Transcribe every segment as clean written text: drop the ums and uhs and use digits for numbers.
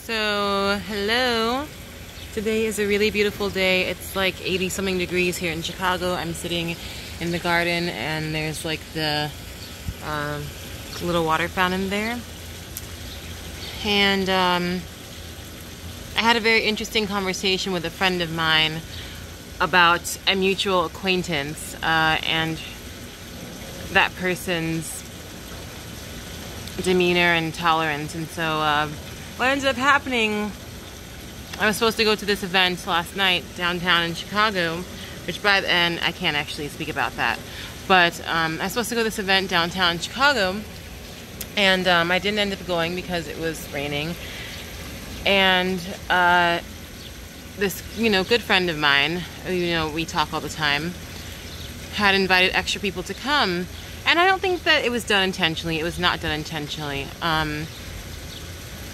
So, hello. Today is a really beautiful day. It's like 80 something degrees here in Chicago. I'm sitting in the garden and there's like the little water fountain there. And I had a very interesting conversation with a friend of mine about a mutual acquaintance and that person's demeanor and tolerance. And so what ended up happening, I was supposed to go to this event last night downtown in Chicago, which and I can't actually speak about that, but I was supposed to go to this event downtown in Chicago, and I didn't end up going because it was raining. And this, good friend of mine, we talk all the time, had invited extra people to come. And I don't think that it was done intentionally. It was not done intentionally.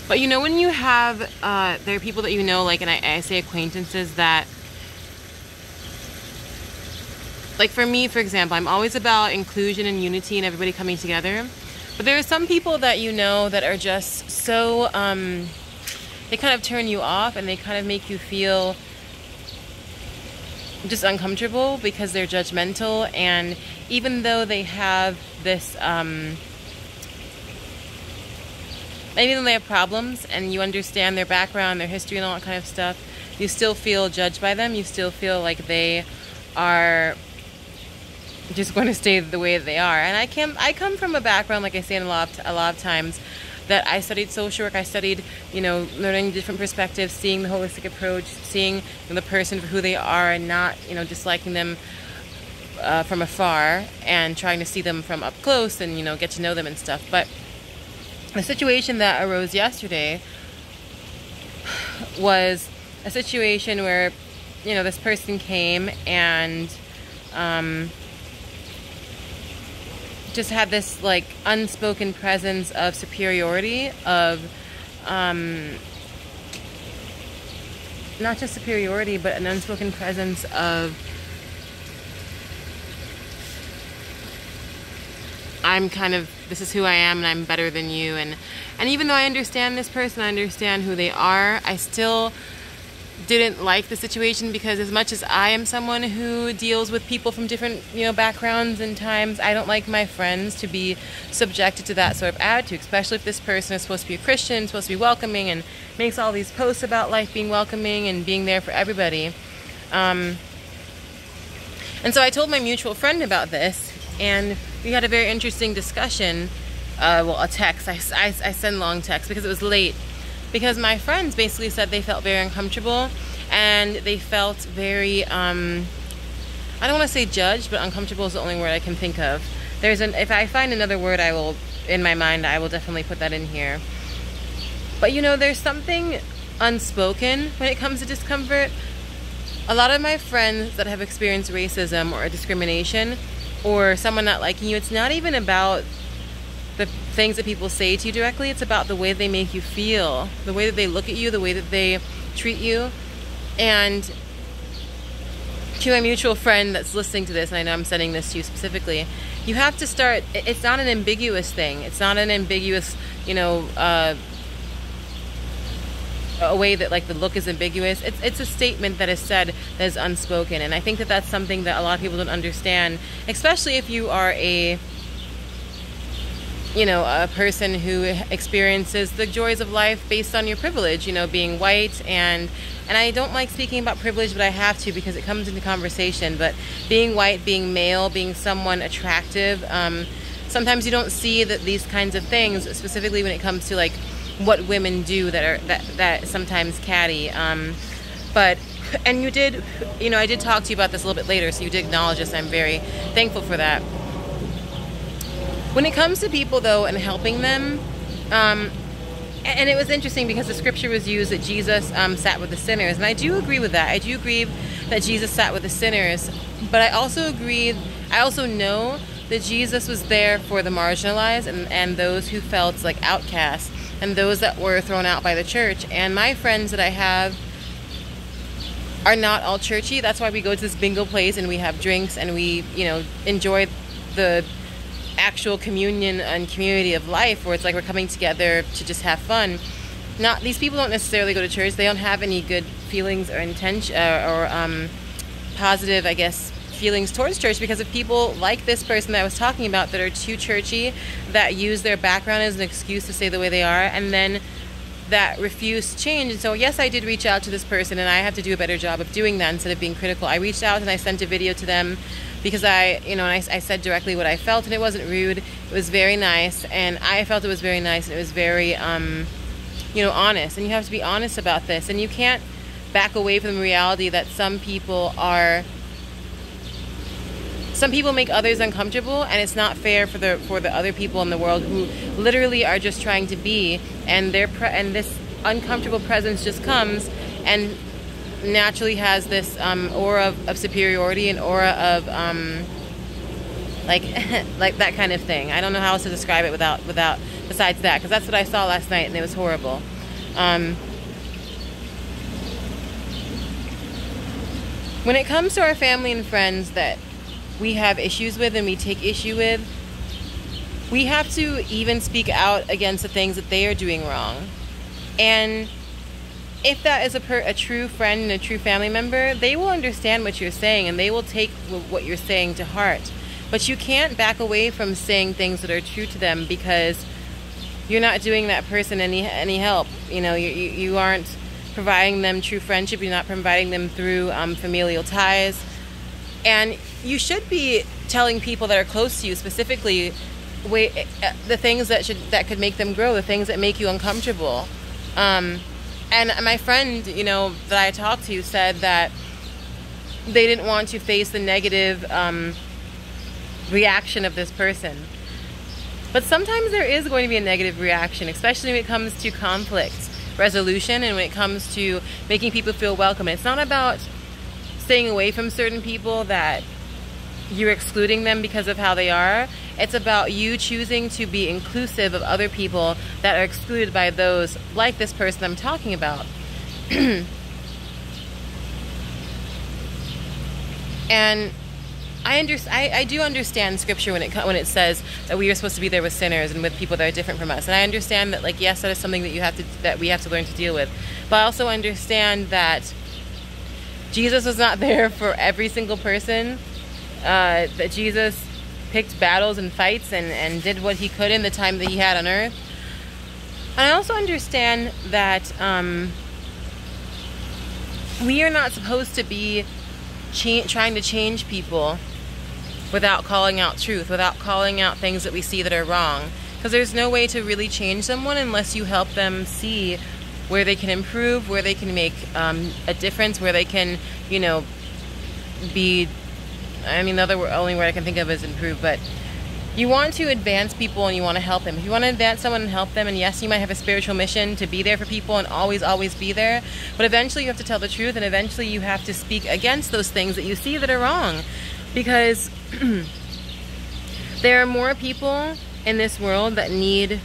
But when you have, there are people that like, and I say acquaintances that, like for me, for example, I'm always about inclusion and unity and everybody coming together. But there are some people that that are just so, they kind of turn you off and they kind of make you feel just uncomfortable because they're judgmental. And even though they have this, maybe they have problems and you understand their background, their history and all that kind of stuff, you still feel judged by them. You still feel like they are just going to stay the way that they are. And I come from a background, like I say a lot of times, that I studied social work. I studied, learning different perspectives, seeing the holistic approach, seeing the person for who they are and not, disliking them from afar and trying to see them from up close and, get to know them and stuff. But the situation that arose yesterday was a situation where, this person came and just had this like unspoken presence of superiority, of not just superiority, but an unspoken presence of this is who I am and I'm better than you. And even though I understand this person, I understand who they are, I still didn't like the situation, because as much as I am someone who deals with people from different, backgrounds and times, I don't like my friends to be subjected to that sort of attitude, especially if this person is supposed to be a Christian, supposed to be welcoming, and makes all these posts about life being welcoming and being there for everybody. And so I told my mutual friend about this, and we had a very interesting discussion. A text. I send long texts because it was late. Because my friends basically said they felt very uncomfortable and they felt very, I don't want to say judged, but uncomfortable is the only word I can think of. If I find another word, in my mind, I will definitely put that in here. But there's something unspoken when it comes to discomfort. A lot of my friends that have experienced racism or discrimination or someone not liking you, it's not even about the things that people say to you directly. It's about the way they make you feel, the way that they look at you, the way that they treat you. And to my mutual friend that's listening to this, and I know I'm sending this to you specifically, you have to start, it's not an ambiguous thing. It's not an ambiguous, a way that like the look is ambiguous. It's a statement that is said that is unspoken. And I think that that's something that a lot of people don't understand, especially if you are a person who experiences the joys of life based on your privilege, being white. And I don't like speaking about privilege, but I have to because it comes into conversation. But being white, being male, being someone attractive, sometimes you don't see that these kinds of things, specifically when it comes to like what women do that sometimes catty. And you did, I did talk to you about this a little bit later, so you did acknowledge this. I'm very thankful for that. When it comes to people, though, and helping them, and it was interesting because the scripture was used that Jesus sat with the sinners, and I do agree with that. I do agree that Jesus sat with the sinners, but I also know that Jesus was there for the marginalized and those who felt like outcasts and those that were thrown out by the church. And my friends that I have are not all churchy. That's why we go to this bingo place and we have drinks and we, enjoy the actual communion and community of life, where it's like we're coming together to just have fun. not, these people don't necessarily go to church. They don't have any good feelings or intention or positive, I guess, feelings towards church, because of people like this person that I was talking about that are too churchy, that use their background as an excuse to say the way they are, and then that refuse to change. And so yes, I did reach out to this person, and I have to do a better job of doing that instead of being critical. I reached out and I sent a video to them because I said directly what I felt, and it wasn't rude. It was very nice, and I felt it was very nice, and it was very honest. And you have to be honest about this, and you can't back away from the reality that some people make others uncomfortable, and it's not fair for the other people in the world who literally are just trying to be, and this uncomfortable presence just comes and naturally has this aura of superiority, and aura of like that kind of thing. I don't know how else to describe it without besides that, because that's what I saw last night, and it was horrible. When it comes to our family and friends that we have issues with and we take issue with, we have to even speak out against the things that they are doing wrong. And if that is a true friend and a true family member, they will understand what you're saying, and they will take what you're saying to heart. But you can't back away from saying things that are true to them, because you're not doing that person any help. You aren't providing them true friendship. You're not providing them through familial ties. And you should be telling people that are close to you specifically the things that could make them grow, the things that make you uncomfortable. And my friend, that I talked to said that they didn't want to face the negative reaction of this person. But sometimes there is going to be a negative reaction, especially when it comes to conflict resolution and when it comes to making people feel welcome. It's not about staying away from certain people that you're excluding them because of how they are. It's about you choosing to be inclusive of other people that are excluded by those like this person I'm talking about. And I do understand scripture when it says that we are supposed to be there with sinners and with people that are different from us. And I understand that, like, yes, that is something that we have to learn to deal with. But I also understand that Jesus was not there for every single person. That Jesus picked battles and fights and did what he could in the time that he had on earth. And I also understand that we are not supposed to be trying to change people without calling out truth, without calling out things that we see that are wrong. Because there's no way to really change someone unless you help them see where they can improve, where they can make a difference, where they can, be... the only word I can think of is improve, but you want to advance people and you want to help them. If you want to advance someone and help them, and yes, you might have a spiritual mission to be there for people and always be there, but eventually you have to tell the truth, and eventually you have to speak against those things that you see that are wrong. Because there are more people in this world that need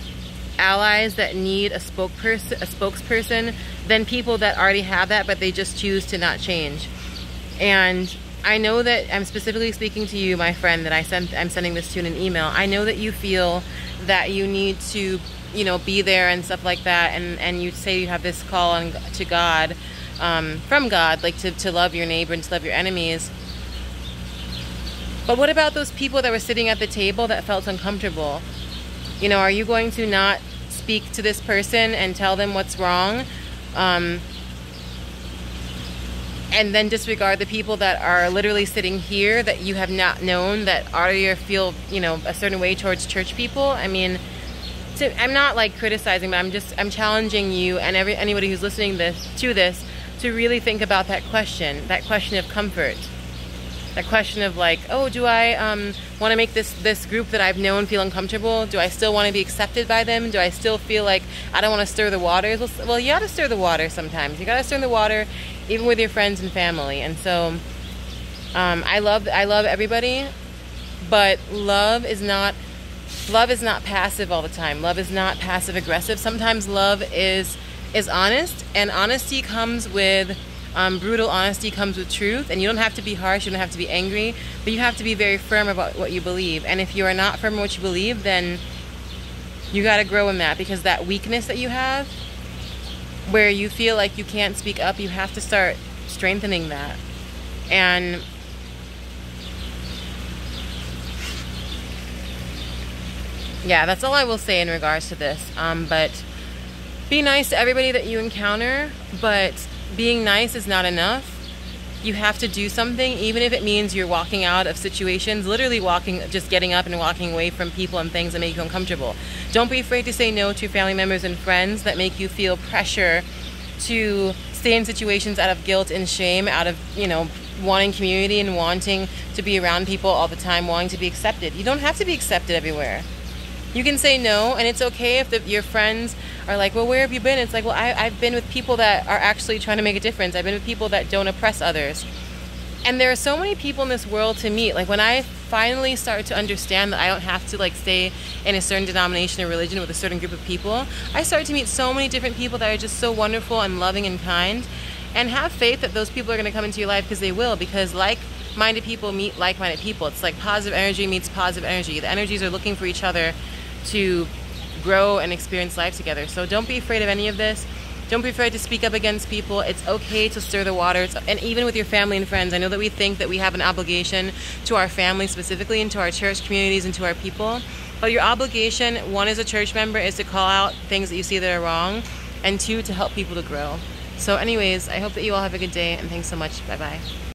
allies, that need a spokesperson than people that already have that, but they just choose to not change. And I know that I'm specifically speaking to you, my friend, that I'm sending this to in an email. I know that you feel that you need to, be there and stuff like that, and you say you have this call to God, from God, like to love your neighbor and to love your enemies. But what about those people that were sitting at the table that felt uncomfortable? Are you going to not speak to this person and tell them what's wrong? And then disregard the people that are literally sitting here that you have not known, that already feel, a certain way towards church people? I'm not like criticizing, but I'm challenging you and anybody who's listening to this to really think about that question of comfort. That question of like, oh, do I want to make this group that I've known feel uncomfortable? Do I still want to be accepted by them? Do I still feel like I don't want to stir the waters? Well, you got to stir the water sometimes. You got to stir the water even with your friends and family. And so I love everybody, but love is not passive all the time. Love is not passive aggressive. Sometimes love is honest, and honesty comes with brutal honesty comes with truth. And you don't have to be harsh, you don't have to be angry, but you have to be very firm about what you believe. And if you are not firm in what you believe, then you got to grow in that, because that weakness that you have where you feel like you can't speak up, you have to start strengthening that. And yeah, that's all I will say in regards to this. But be nice to everybody that you encounter, but being nice is not enough. You have to do something, even if it means you're walking out of situations, literally walking, just getting up and walking away from people and things that make you uncomfortable. Don't be afraid to say no to your family members and friends that make you feel pressure to stay in situations out of guilt and shame, out of, you know, wanting community and wanting to be around people all the time, wanting to be accepted. You don't have to be accepted everywhere. You can say no, and it's okay if your friends are like, well, where have you been? It's like, well, I've been with people that are actually trying to make a difference. I've been with people that don't oppress others. And there are so many people in this world to meet. Like, when I finally started to understand that I don't have to, like, stay in a certain denomination or religion with a certain group of people, I started to meet so many different people that are just so wonderful and loving and kind. And have faith that those people are going to come into your life, because they will, because like-minded people meet like-minded people. It's like positive energy meets positive energy. The energies are looking for each other to grow and experience life together. So don't be afraid of any of this. Don't be afraid to speak up against people. It's okay to stir the waters. And even with your family and friends, I know that we think that we have an obligation to our family specifically, and to our church communities and to our people. But your obligation, one, as a church member, is to call out things that you see that are wrong, and two, to help people to grow. So anyways, I hope that you all have a good day, and thanks so much. Bye-bye.